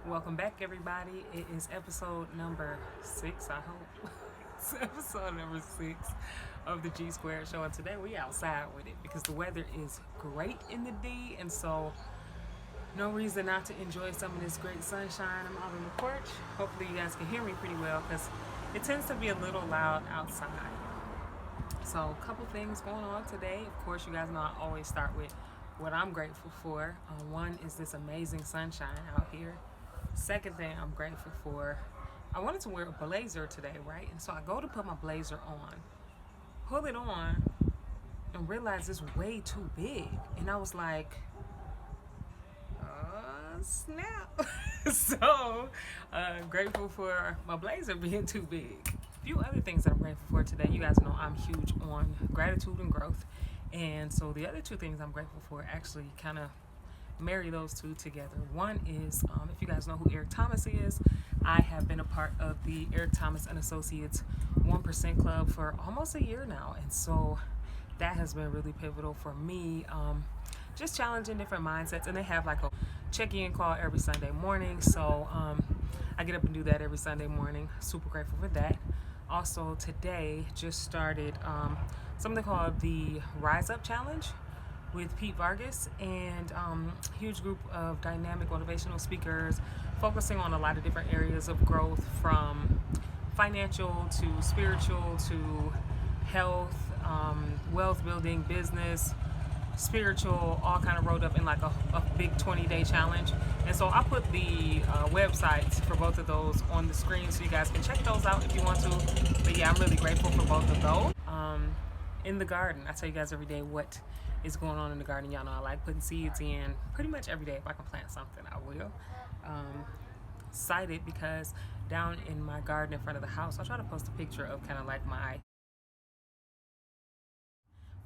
Welcome back, everybody. It is episode number 6, I hope. It's episode number 6 of the G Squared Show, and today we outside with it because the weather is great in the D, and so no reason not to enjoy some of this great sunshine. I'm out on the porch. Hopefully you guys can hear me pretty well because it tends to be a little loud outside. So a couple things going on today. Of course, you guys know I always start with what I'm grateful for. One is this amazing sunshine out here. Second thing I'm grateful for, I wanted to wear a blazer today, right? And so I go to put my blazer on, pull it on, and realize it's way too big. And I was like, snap. So grateful for my blazer being too big. A few other things that I'm grateful for today. You guys know I'm huge on gratitude and growth. And so the other two things I'm grateful for actually kind of marry those two together. One is, if you guys know who Eric Thomas is, I have been a part of the Eric Thomas and Associates 1% Club for almost a year now. And so that has been really pivotal for me, just challenging different mindsets. And they have like a check-in call every Sunday morning. So I get up and do that every Sunday morning. Super grateful for that. Also today just started something called the Rise Up Challenge with Pete Vargas, and huge group of dynamic motivational speakers focusing on a lot of different areas of growth, from financial to spiritual to health, wealth building, business, spiritual, all kind of rolled up in like a big 20-day challenge. And so I put the websites for both of those on the screen so you guys can check those out if you want to. But yeah, I'm really grateful for both of those. In the garden, I tell you guys every day what is going on in the garden. Y'all know I like putting seeds in pretty much every day. If I can plant something, I will. Excited because down in my garden in front of the house, I'll try to post a picture of kind of like my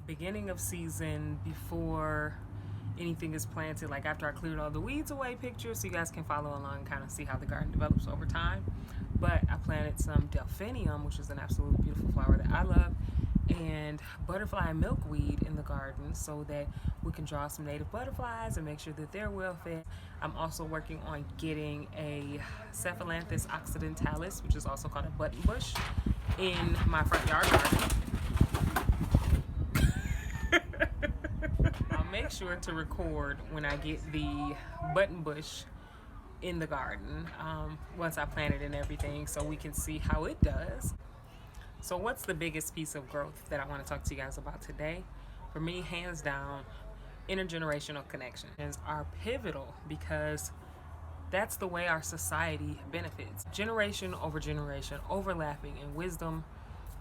beginning of season before anything is planted, like after I cleared all the weeds away picture, so you guys can follow along and kind of see how the garden develops over time. But I planted some delphinium, which is an absolutely beautiful flower that I love, and butterfly milkweed in the garden so that we can draw some native butterflies and make sure that they're well fed. I'm also working on getting a Cephalanthus occidentalis, which is also called a button bush, in my front yard garden. I'll make sure to record when I get the button bush in the garden, once I plant it and everything, so we can see how it does. So what's the biggest piece of growth that I want to talk to you guys about today? For me, hands down, intergenerational connections are pivotal because that's the way our society benefits. Generation over generation, overlapping in wisdom,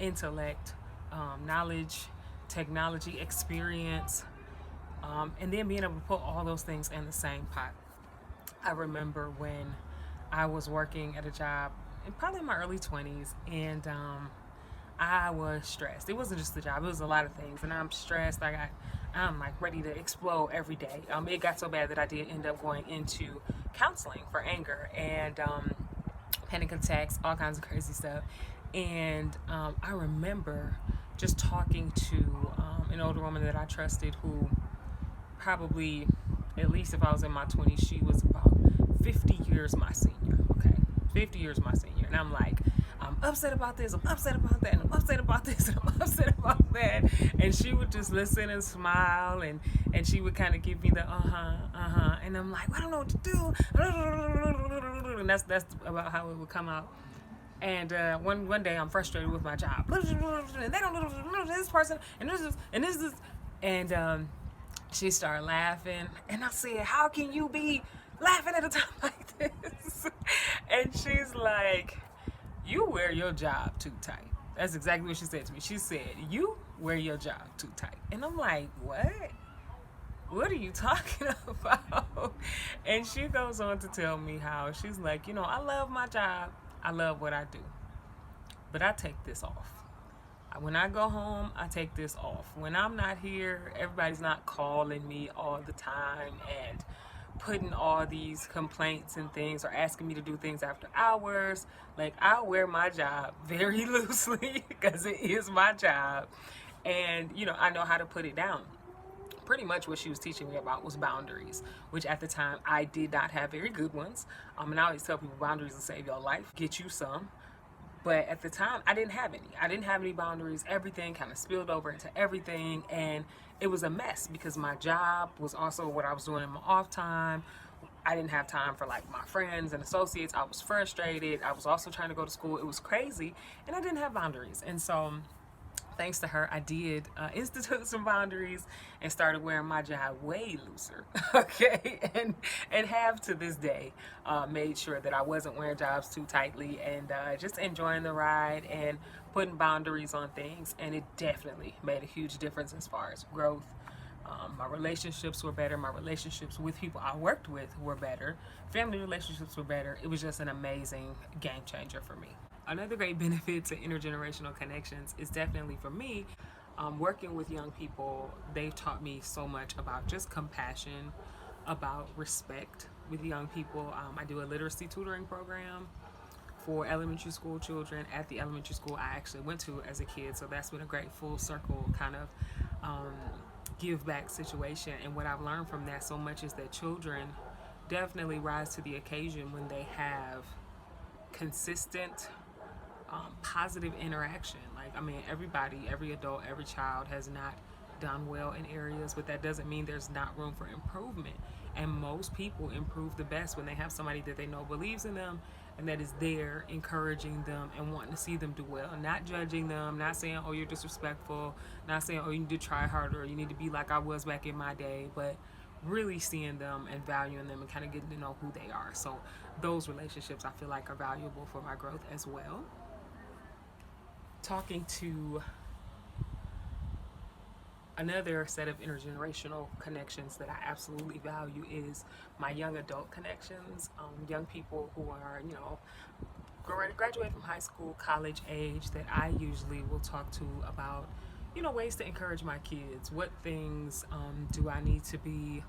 intellect, knowledge, technology, experience, and then being able to put all those things in the same pot. I remember when I was working at a job, probably in my early 20s, and I was stressed. It wasn't just the job, it was a lot of things. And I'm stressed. I'm like ready to explode every day. It got so bad that I did end up going into counseling for anger and panic attacks, all kinds of crazy stuff. And I remember just talking to an older woman that I trusted, who probably, at least if I was in my 20s, she was about 50 years my senior. Okay, 50 years my senior. And I'm like, I'm upset about this, I'm upset about that, and I'm upset about this, and I'm upset about that. And she would just listen and smile, and she would kind of give me the and I'm like, I don't know what to do. And that's about how it would come out. And one day I'm frustrated with my job, and they don't this person, and this is, and she started laughing, and I said, how can you be laughing at a time like this? And she's like, you wear your job too tight. That's exactly what she said to me. She said, you wear your job too tight. And I'm like, what are you talking about? And she goes on to tell me how, she's like, I love my job, I love what I do, but I take this off. When I go home, I take this off. When I'm not here, everybody's not calling me all the time and putting all these complaints and things, or asking me to do things after hours. Like, I wear my job very loosely because it is my job, and I know how to put it down. pretty much what she was teaching me about was boundaries, which at the time I did not have very good ones. And I always tell people boundaries will save your life, get you some. But at the time, I didn't have any. I didn't have any boundaries. Everything kind of spilled over into everything. And it was a mess because my job was also what I was doing in my off time. I didn't have time for like my friends and associates. I was frustrated. I was also trying to go to school. It was crazy. And I didn't have boundaries. And so thanks to her, I did institute some boundaries and started wearing my job way looser, okay? And have to this day made sure that I wasn't wearing jobs too tightly and just enjoying the ride and putting boundaries on things. And it definitely made a huge difference as far as growth. My relationships were better. My relationships with people I worked with were better. Family relationships were better. It was just an amazing game changer for me. Another great benefit to intergenerational connections is definitely for me, working with young people. They've taught me so much about just compassion, about respect with young people. I do a literacy tutoring program for elementary school children at the elementary school I actually went to as a kid. So that's been a great full circle kind of give back situation. And what I've learned from that so much is that children definitely rise to the occasion when they have consistent positive interaction. Like, I mean, everybody, every adult, every child has not done well in areas, but that doesn't mean there's not room for improvement. And most people improve the best when they have somebody that they know believes in them and that is there encouraging them and wanting to see them do well, not judging them, not saying, oh, you're disrespectful, not saying, oh, you need to try harder, you need to be like I was back in my day, but really seeing them and valuing them and kind of getting to know who they are. So those relationships I feel like are valuable for my growth as well. Talking to another set of intergenerational connections that I absolutely value is my young adult connections, young people who are, graduate from high school, college age, that I usually will talk to about, ways to encourage my kids. What things do I need to be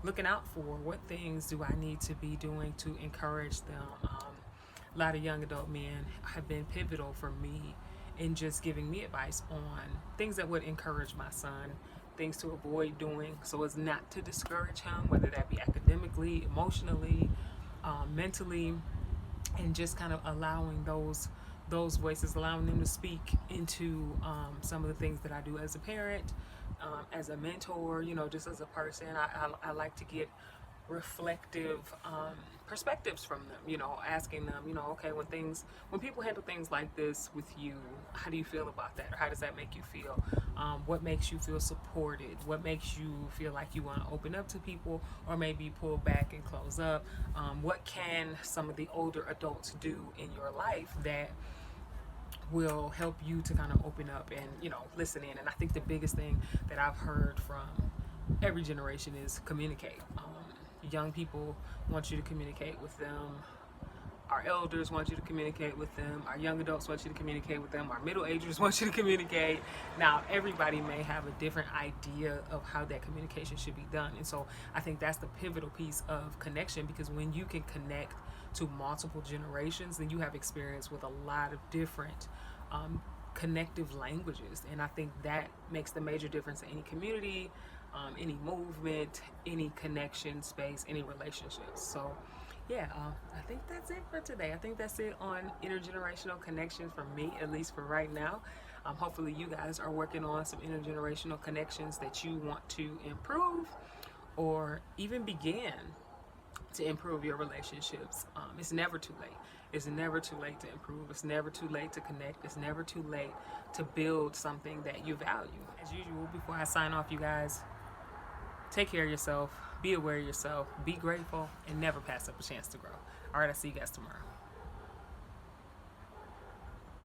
looking out for? What things do I need to be doing to encourage them? A lot of young adult men have been pivotal for me in just giving me advice on things that would encourage my son, things to avoid doing so as not to discourage him, whether that be academically, emotionally, mentally, and just kind of allowing those voices, allowing them to speak into some of the things that I do as a parent, as a mentor, just as a person. I like to get reflective perspectives from them, asking them, okay, when people handle things like this with you, how do you feel about that? Or how does that make you feel? What makes you feel supported? What makes you feel like you want to open up to people or maybe pull back and close up? What can some of the older adults do in your life that will help you to kind of open up and, listen in? And I think the biggest thing that I've heard from every generation is communicate. Young people want you to communicate with them. Our elders want you to communicate with them. Our young adults want you to communicate with them. Our middle agers want you to communicate. Now, everybody may have a different idea of how that communication should be done. And so I think that's the pivotal piece of connection, because when you can connect to multiple generations, then you have experience with a lot of different connective languages. And I think that makes the major difference in any community, any movement, any connection space, any relationships. So yeah, I think that's it for today. I think that's it on intergenerational connections for me, at least for right now. Hopefully you guys are working on some intergenerational connections that you want to improve or even begin to improve your relationships. It's never too late. It's never too late to improve. It's never too late to connect. It's never too late to build something that you value. As usual, before I sign off, you guys, take care of yourself, be aware of yourself, be grateful, and never pass up a chance to grow. All right, I'll see you guys tomorrow.